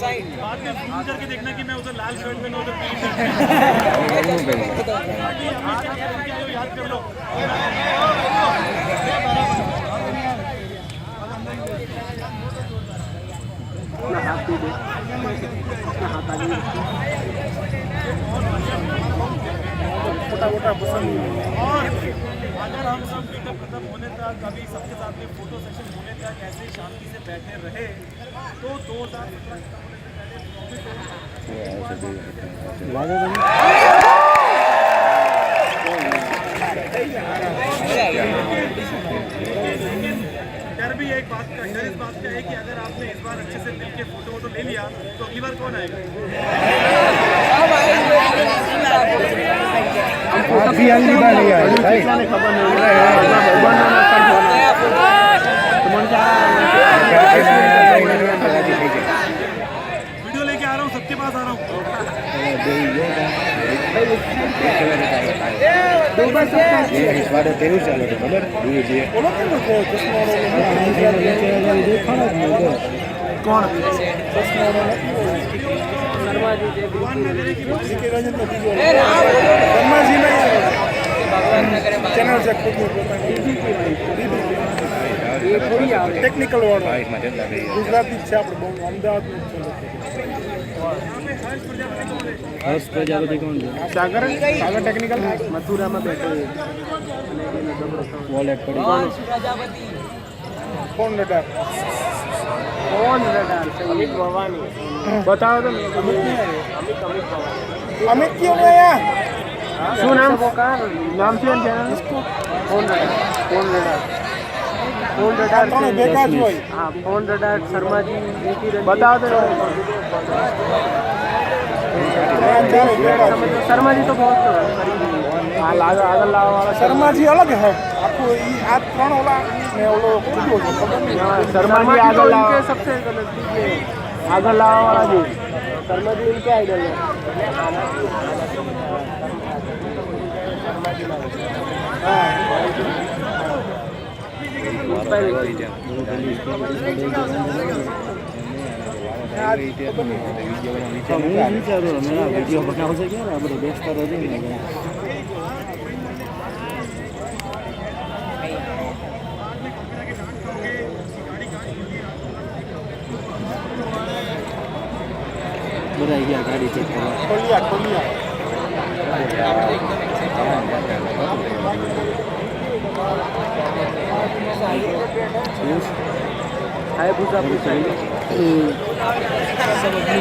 बाद में फोन करके देखना कि मैं उधर लाल शर्ट में उधर याद कर लो। मोटा पसंद। और अगर हम सब मीटअप खत्म होने तक कभी सबके साथ में फोटो सेशन होने तक ऐसे शांति से बैठे रहे तो 2017 डर भी एक बात का, डर इस बात का है कि अगर आपने इस बार अच्छे से मिल के फोटो वोटो ले लिया तो अगली बार कौन आएगा? अभी अगली बार नहीं आएगा भाई, खबर नहीं वीडियो लेके आ रहा हूँ, सबके पास आ रहा हूँ। ટેકનિકલ વાળો ગુજરાતી છે આપણે બહુ અમદાવાદનું હર્ષ પ્રજાપતિ કોણ છે? સાગર ટેકનિકલ મથુરામાં બેઠો વોલેટ પડી કોણ રડાર અમિત ભવાની બતાવો તો અમિત ક્यों आया? શું નામ છે કોણ રડાર ભેગા જ હોય। हाँ फोन रडार शर्मा जी बताओ तो शर्मा जी तो बहुत આગળ લાવવા શર્મા જી અલગ હે આખું આ ત્રણ ઓલા ને ઓલો કુદો છે ખબર નહીં। શર્મા જી આગળ લાવવા सबसे આગળ લાવવા વાળા जी शर्मा जी इनके आइडल है। वीडियो बनाव છે કે આપણે બેસતા રહે ને બરાઈ ગયા ગાડી ચેક કરવા ખોલિયા हाय बुझा पूछा सब अपनी